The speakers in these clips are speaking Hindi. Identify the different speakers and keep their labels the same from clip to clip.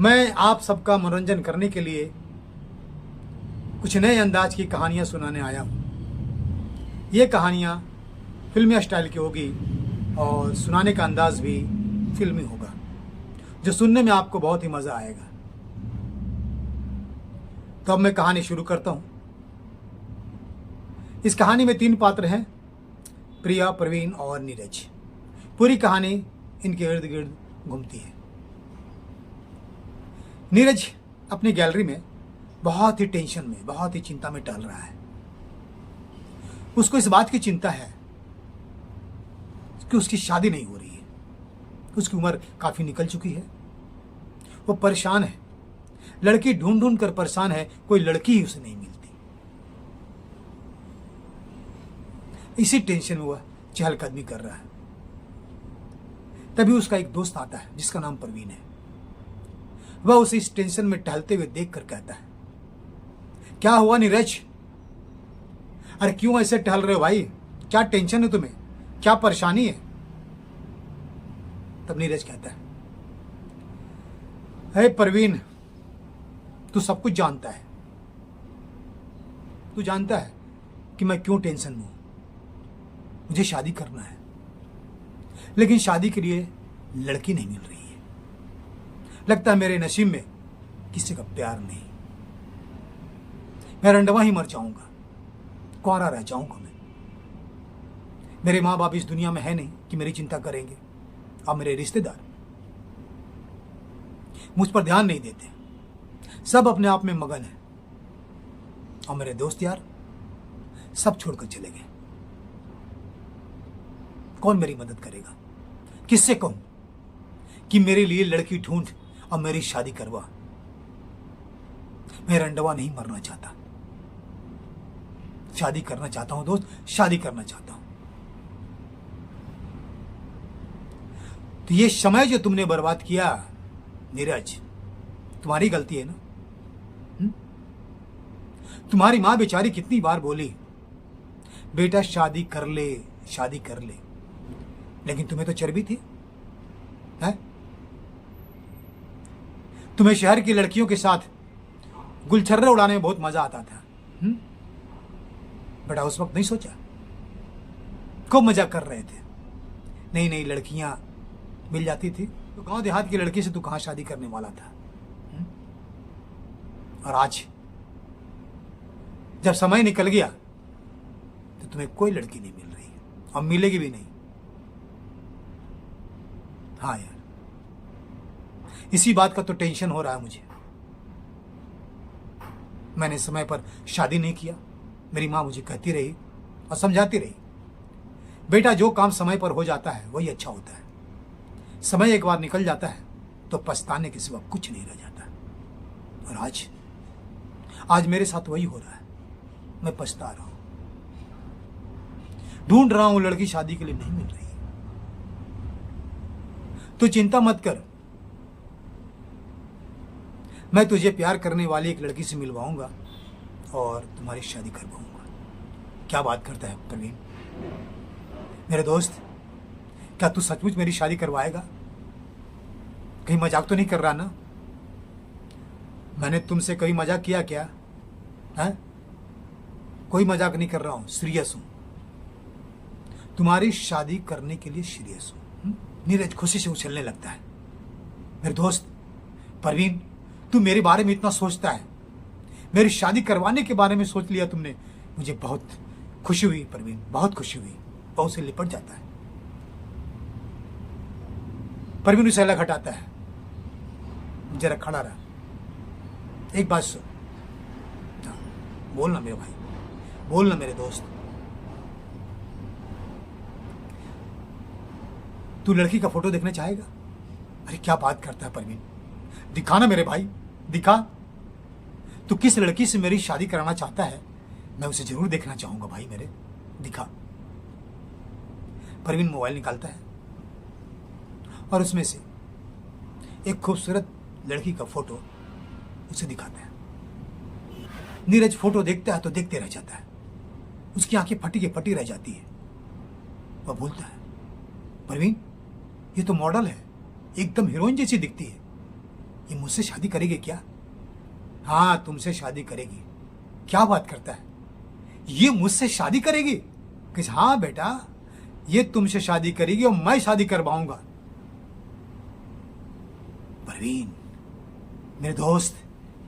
Speaker 1: मैं आप सबका मनोरंजन करने के लिए कुछ नए अंदाज की कहानियां सुनाने आया हूँ। ये कहानियां फिल्मी स्टाइल की होगी और सुनाने का अंदाज भी फिल्मी होगा, जो सुनने में आपको बहुत ही मज़ा आएगा। तो अब मैं कहानी शुरू करता हूँ। इस कहानी में 3 पात्र हैं, प्रिया, प्रवीण और नीरज। पूरी कहानी इनके इर्द गिर्द घूमती है। नीरज अपनी गैलरी में बहुत ही टेंशन में, बहुत ही चिंता में टहल रहा है। उसको इस बात की चिंता है कि उसकी शादी नहीं हो रही है। उसकी उम्र काफी निकल चुकी है। वो परेशान है, लड़की ढूंढ ढूंढ कर परेशान है, कोई लड़की ही उसे नहीं मिलती। इसी टेंशन में वह चहलकदमी कर रहा है। तभी उसका एक दोस्त आता है जिसका नाम प्रवीण है। वह उसे इस टेंशन में टहलते हुए देखकर कहता है, क्या हुआ नीरज? अरे क्यों ऐसे टहल रहे हो भाई? क्या टेंशन है तुम्हें? क्या परेशानी है? तब नीरज कहता है, हे प्रवीण, तू सब कुछ जानता है। तू जानता है कि मैं क्यों टेंशन में हूं। मुझे शादी करना है, लेकिन शादी के लिए लड़की नहीं मिल रही है। लगता है मेरे नसीब में किसी का प्यार नहीं। मैं रंडवा ही मर जाऊंगा, कुंवारा रह जाऊंगा मैं। मेरे माँ बाप इस दुनिया में है नहीं कि मेरी चिंता करेंगे, और मेरे रिश्तेदार मुझ पर ध्यान नहीं देते। सब अपने आप में मगन है, और मेरे दोस्त यार सब छोड़कर चले गए। कौन मेरी मदद करेगा? किससे कहूं कि मेरे लिए लड़की ढूंढ और मेरी शादी करवा? मैं रंडवा नहीं मरना चाहता। शादी करना चाहता हूं दोस्त, शादी करना चाहता हूं। तो ये समय जो तुमने बर्बाद किया नीरज, तुम्हारी गलती है ना? तुम्हारी मां बेचारी कितनी बार बोली, बेटा शादी कर ले, शादी कर ले, लेकिन तुम्हें तो चर्बी थी है? तुम्हें शहर की लड़कियों के साथ गुलछर्रे उड़ाने में बहुत मजा आता था। बेटा उस वक्त नहीं सोचा? खूब मजा कर रहे थे, नई नई लड़कियां मिल जाती थी, तो गांव देहात की लड़की से तू कहां शादी करने वाला था? और आज जब समय निकल गया तो तुम्हें कोई लड़की नहीं मिल रही है, और मिलेगी भी नहीं। हाँ यार, इसी बात का तो टेंशन हो रहा है मुझे। मैंने समय पर शादी नहीं किया। मेरी मां मुझे कहती रही और समझाती रही, बेटा जो काम समय पर हो जाता है वही अच्छा होता है। समय एक बार निकल जाता है तो पछताने के सिवा कुछ नहीं रह जाता। और आज मेरे साथ वही हो रहा है। मैं पछता रहा हूं, ढूंढ रहा हूं लड़की, शादी के लिए नहीं मिल रही है। तो चिंता मत कर, मैं तुझे प्यार करने वाली एक लड़की से मिलवाऊंगा और तुम्हारी शादी करवाऊंगा। क्या बात करता है प्रवीण? मेरे दोस्त, क्या तू सचमुच मेरी शादी करवाएगा? कहीं मजाक तो नहीं कर रहा ना? मैंने तुमसे कभी मजाक किया क्या? है? कोई मजाक नहीं कर रहा हूं, सीरियस हूं। तुम्हारी शादी करने के लिए सीरियस हूं। नीरज खुशी से उछलने लगता है। मेरे दोस्त प्रवीण, तू मेरे बारे में इतना सोचता है, मेरी शादी करवाने के बारे में सोच लिया तुमने। मुझे बहुत खुशी हुई प्रवीण, बहुत खुशी हुई। बहुत से लिपट जाता है। प्रवीण उसे अलग हटाता है। जरा खड़ा रहा, एक बात सुन। बोलना मेरे भाई, बोलना मेरे दोस्त। तू लड़की का फोटो देखना चाहेगा? अरे क्या बात करता है प्रवीण, दिखा ना मेरे भाई, दिखा। तू किस लड़की से मेरी शादी कराना चाहता है, मैं उसे जरूर देखना चाहूंगा भाई मेरे, दिखा। प्रवीण मोबाइल निकालता है और उसमें से एक खूबसूरत लड़की का फोटो उसे दिखाता है। नीरज फोटो देखता है तो देखते रह जाता है। उसकी आंखें फटी के फटी रह जाती है। वह बोलता है, प्रवीण ये तो मॉडल है, एकदम हीरोइन जैसी दिखती है। ये मुझसे शादी करेगी क्या? हाँ, तुमसे शादी करेगी। क्या बात करता है? ये मुझसे शादी करेगी? कि हाँ बेटा, ये तुमसे शादी करेगी और मैं शादी करवाऊंगा। परवीन, मेरे दोस्त,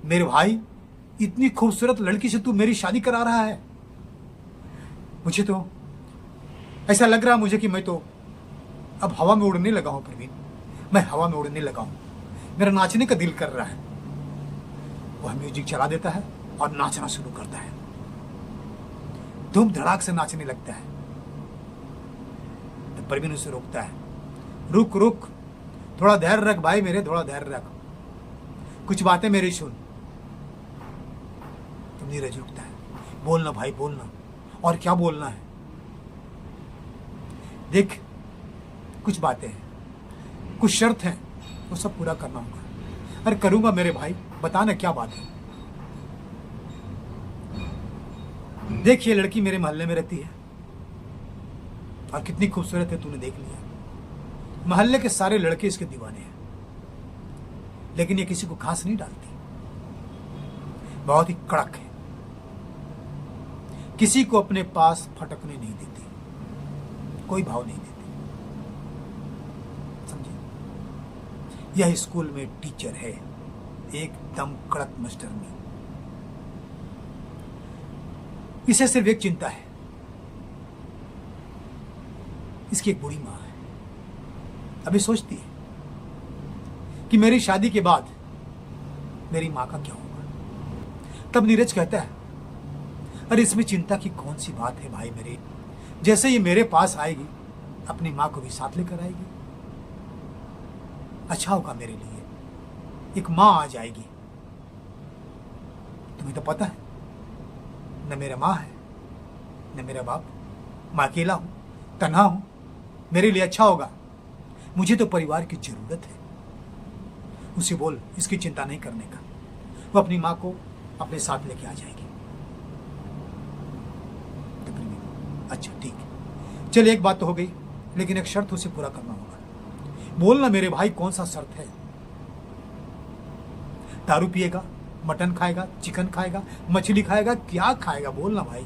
Speaker 1: मेरे भाई, इतनी खूबसूरत लड़की से तू मेरी शादी करा रहा है? मुझे तो ऐसा लग रहा मुझे कि मैं तो अब हवा में उड़ने लगा हूं परवीन। मैं हवा में उड़ने लगा हूं। मेरा नाचने का दिल कर रहा है। वह म्यूजिक चला देता है और नाचना शुरू करता है। धूम धड़ाक से नाचने लगता है। तो परवीन उसे रोकता है। रुक रुक, थोड़ा धैर्य रख भाई मेरे, थोड़ा धैर्य रख, कुछ बातें मेरी सुन। तो नीरज रुकता है। बोलना भाई, बोलना। और क्या बोलना है? देख, कुछ बातें हैं, कुछ शर्त हैं, वो सब पूरा करना होगा। अरे करूंगा मेरे भाई, बता ना क्या बात है। देख, ये लड़की मेरे मोहल्ले में रहती है और कितनी खूबसूरत है, तूने देख लिया। मोहल्ले के सारे लड़के इसके दीवाने हैं, लेकिन ये किसी को घास नहीं डालती। बहुत ही कड़क है, किसी को अपने पास फटकने नहीं देती, कोई भाव नहीं देती। समझे? यह स्कूल में टीचर है, एकदम कड़क मास्टरनी। इसे सिर्फ एक चिंता है, इसकी एक बुरी मां है। अभी सोचती है कि मेरी शादी के बाद मेरी मां का क्या होगा। तब नीरज कहता है, अरे इसमें चिंता की कौन सी बात है भाई मेरे। जैसे ये मेरे पास आएगी, अपनी मां को भी साथ लेकर आएगी। अच्छा होगा मेरे लिए, एक मां आ जाएगी। तुम्हें तो पता है, न मेरा मां है न मेरा बाप। मैं अकेला हूं, तन्हा हूं। मेरे लिए अच्छा होगा। मुझे तो परिवार की जरूरत है। उसे बोल इसकी चिंता नहीं करने का, वो अपनी मां को अपने साथ लेके आ जाएगी। अच्छा ठीक है, चल एक बात तो हो गई, लेकिन एक शर्त उसे पूरा करना होगा। बोलना मेरे भाई, कौन सा शर्त है? दारू पिएगा, मटन खाएगा, चिकन खाएगा, मछली खाएगा, क्या खाएगा? बोलना भाई,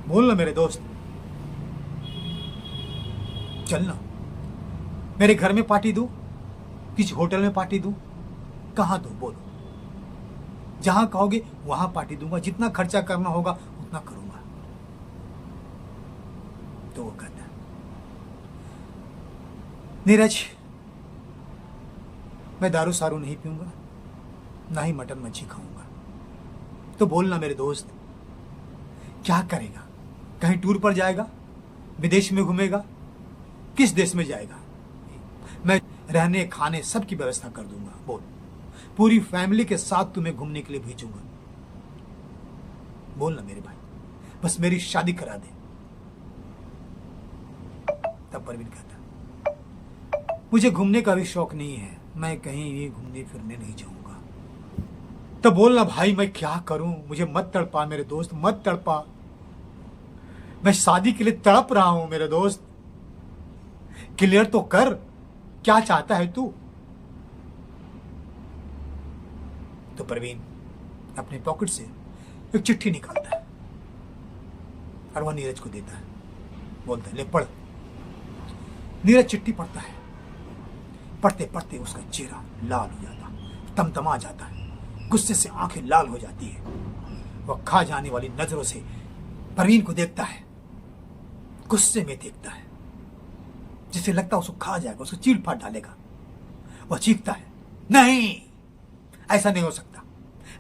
Speaker 1: बोलना मेरे दोस्त। चलना, मेरे घर में पार्टी दूं, किसी होटल में पार्टी दूं, कहां दूं? बोलो। जहां कहोगे वहां पार्टी दूंगा, जितना खर्चा करना होगा उतना करूंगा। तो वो कहता है, नीरज, मैं दारू सारू नहीं पीऊंगा, ना ही मटन मच्छी खाऊंगा। तो बोलना मेरे दोस्त, क्या करेगा? कहीं टूर पर जाएगा, विदेश में घूमेगा, किस देश में जाएगा? मैं रहने खाने सब की व्यवस्था कर दूंगा। बोल, पूरी फैमिली के साथ तुम्हें घूमने के लिए भेजूंगा। बोलना मेरे भाई, बस मेरी शादी करा दे। तब परवीन कहता, मुझे घूमने का भी शौक नहीं है, मैं कहीं भी घूमने फिरने नहीं जाऊंगा। तो बोलना भाई, मैं क्या करूं? मुझे मत तड़पा मेरे दोस्त, मत तड़पा। मैं शादी के लिए तड़प रहा हूं मेरे दोस्त। क्लियर तो कर, क्या चाहता है तू? तो परवीन अपने पॉकेट से एक चिट्ठी निकालता है और वह नीरज को देता है। बोलता है, ले पढ़। नीरज चिट्ठी पढ़ता है। पढ़ते पढ़ते उसका चेहरा लाल हो जाता, तमतमा जाता है, गुस्से से आंखें लाल हो जाती है। वह खा जाने वाली नजरों से परवीन को देखता है, गुस्से में देखता है, जिसे लगता है उसको खा जाएगा, उसको चीर फाड़ डालेगा। वह चीखता है, नहीं, ऐसा नहीं हो सकता,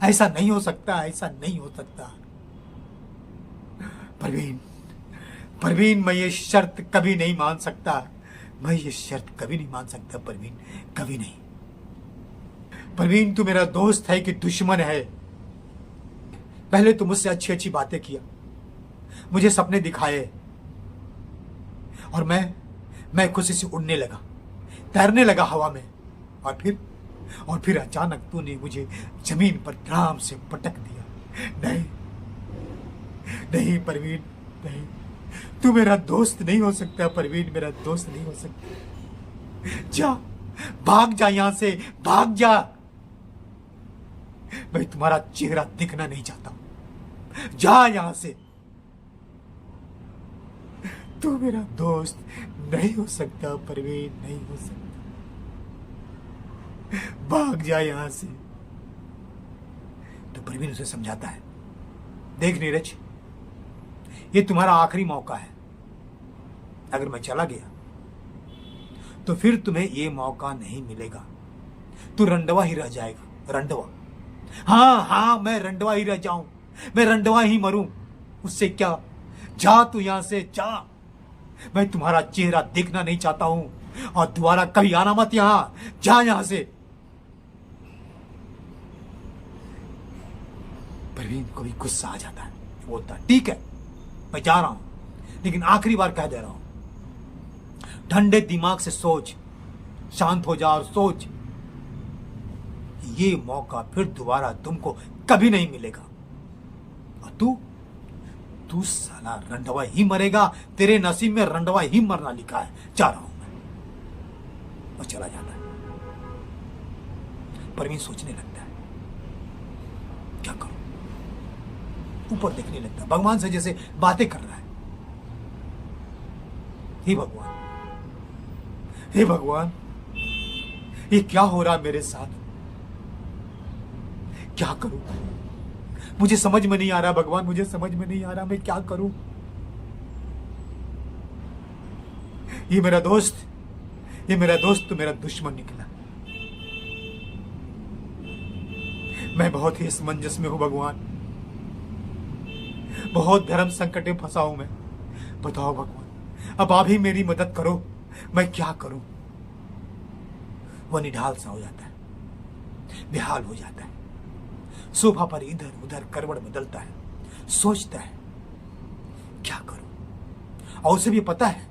Speaker 1: ऐसा नहीं हो सकता, ऐसा नहीं हो सकता। परवीन, परवीन, मैं ये शर्त कभी नहीं मान सकता, मैं ये शर्त कभी नहीं मान सकता परवीन, कभी नहीं। परवीन, तू मेरा दोस्त है कि दुश्मन है? पहले तो मुझसे अच्छी अच्छी बातें किया, मुझे सपने दिखाए, और मैं खुशी से उड़ने लगा, तैरने लगा हवा में, और फिर अचानक तूने मुझे जमीन पर धड़ाम से पटक दिया। नहीं नहीं परवीन, नहीं, तू मेरा दोस्त नहीं हो सकता परवीन, मेरा दोस्त नहीं हो सकता। जा, भाग जा यहां से, भाग जा। मैं तुम्हारा चेहरा दिखना नहीं चाहता हूं। जा यहां से। तू मेरा दोस्त नहीं हो सकता परवीन, नहीं हो सकता। भाग जा यहां से। तो परवीन उसे समझाता है, देख नीरज, ये तुम्हारा आखिरी मौका है। अगर मैं चला गया तो फिर तुम्हें ये मौका नहीं मिलेगा। तू रंडवा ही रह जाएगा, रंडवा। हाँ हाँ, मैं रंडवा ही रह जाऊं, मैं रंडवा ही मरूं, उससे क्या। जा तू यहां से, जा। मैं तुम्हारा चेहरा देखना नहीं चाहता हूं और दोबारा कभी आना मत यहां। जा यहां से। परवीन को भी गुस्सा आ जाता है। बोलता है, ठीक है, मैं जा रहा हूं, लेकिन आखिरी बार कह दे रहा हूं, ठंडे दिमाग से सोच, शांत हो जा और सोच, ये मौका फिर दोबारा तुमको कभी नहीं मिलेगा। और तू साला रंडवा ही मरेगा। तेरे नसीब में रंडवा ही मरना लिखा है। जा रहा हूं मैं। और चला जाता है। परवीन सोचने लगता है, क्या करूं। ऊपर देखने लगता है, भगवान से जैसे बातें कर रहा है। हे भगवान, हे भगवान, ये क्या हो रहा है मेरे साथ। क्या करूं, मुझे समझ में नहीं आ रहा भगवान, मुझे समझ में नहीं आ रहा मैं क्या करूं। ये मेरा दोस्त तो मेरा दुश्मन निकला। मैं बहुत ही असमंजस में हूं भगवान, बहुत धर्म संकट में फंसा हूं मैं। बताओ भगवान, अब आप ही मेरी मदद करो, मैं क्या करूं। वह निढाल सा हो जाता है, बेहाल हो जाता है। सोफा पर इधर उधर करवट बदलता है, सोचता है क्या करूं। और उसे भी पता है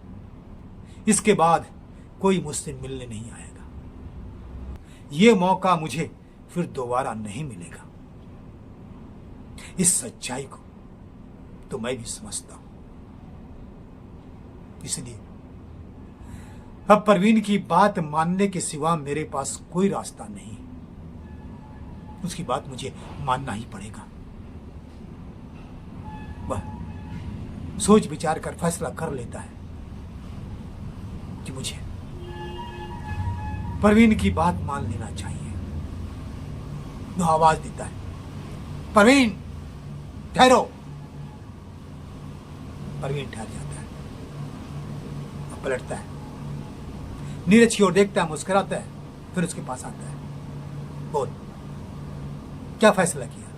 Speaker 1: इसके बाद कोई मुझसे मिलने नहीं आएगा। यह मौका मुझे फिर दोबारा नहीं मिलेगा। इस सच्चाई को तो मैं भी समझता हूं। इसलिए अब परवीन की बात मानने के सिवा मेरे पास कोई रास्ता नहीं। उसकी बात मुझे मानना ही पड़ेगा। वह सोच विचार कर फैसला कर लेता है कि मुझे परवीन की बात मान लेना चाहिए। वो आवाज देता है, परवीन ठहरो। परवीन ठहर जाता है और पलटता है, नीरज की ओर देखता है, मुस्कुराता है, फिर उसके पास आता है। बोल, क्या फैसला किया।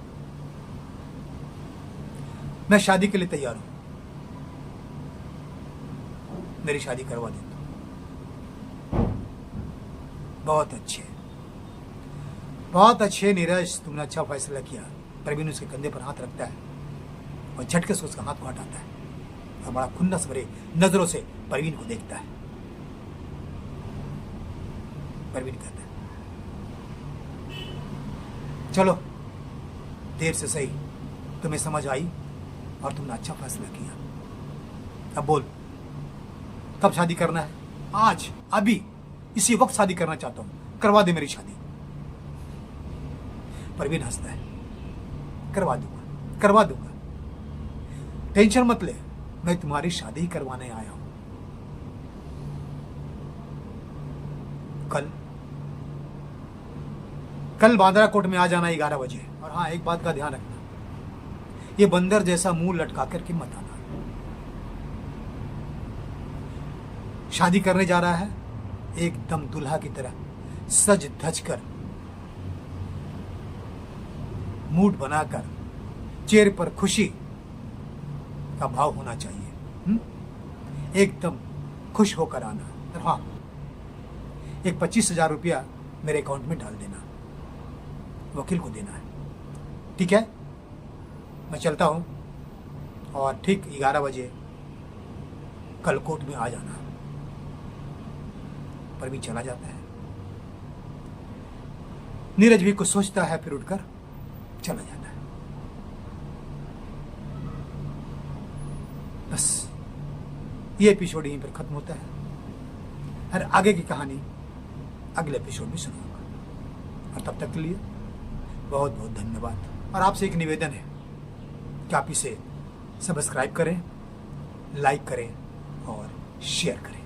Speaker 1: मैं शादी के लिए तैयार हूं, मेरी शादी करवा दे। बहुत अच्छे नीरज, तुमने अच्छा फैसला किया। परवीन उसके कंधे पर हाथ रखता है और झटके से उसका हाथ को हटाता है और बड़ा खुन्नस भरे नजरों से परवीन को देखता है। परवीन कहता है, चलो, देर से सही तुम्हें समझ आई और तुमने अच्छा फैसला किया। अब बोल, कब शादी करना है। आज, अभी, इसी वक्त शादी करना चाहता हूं, करवा दे मेरी शादी। परवीन हंसता है, करवा दूंगा, टेंशन मत ले, मैं तुम्हारी शादी करवाने आया हूं। कल बांद्रा कोर्ट में आ जाना 11 बजे। और हाँ, एक बात का ध्यान रखना, ये बंदर जैसा मुंह लटका करके मत आना। शादी करने जा रहा है एकदम दुल्हा की तरह, सज धज कर, मूड बनाकर, चेहरे पर खुशी का भाव होना चाहिए। एकदम खुश होकर आना। और हाँ, एक 25,000 रुपया मेरे अकाउंट में डाल देना, वकील को देना है, ठीक है। मैं चलता हूं और ठीक 11 बजे कल कोर्ट में आ जाना। परवीन चला जाता है। नीरज भी कुछ सोचता है, फिर उठकर चला जाता है। बस ये एपिसोड यहीं पर खत्म होता है। और आगे की कहानी अगले एपिसोड में सुनाऊंगा। और तब तक के लिए बहुत बहुत धन्यवाद। और आपसे एक निवेदन है कि आप इसे सब्सक्राइब करें, लाइक करें और शेयर करें।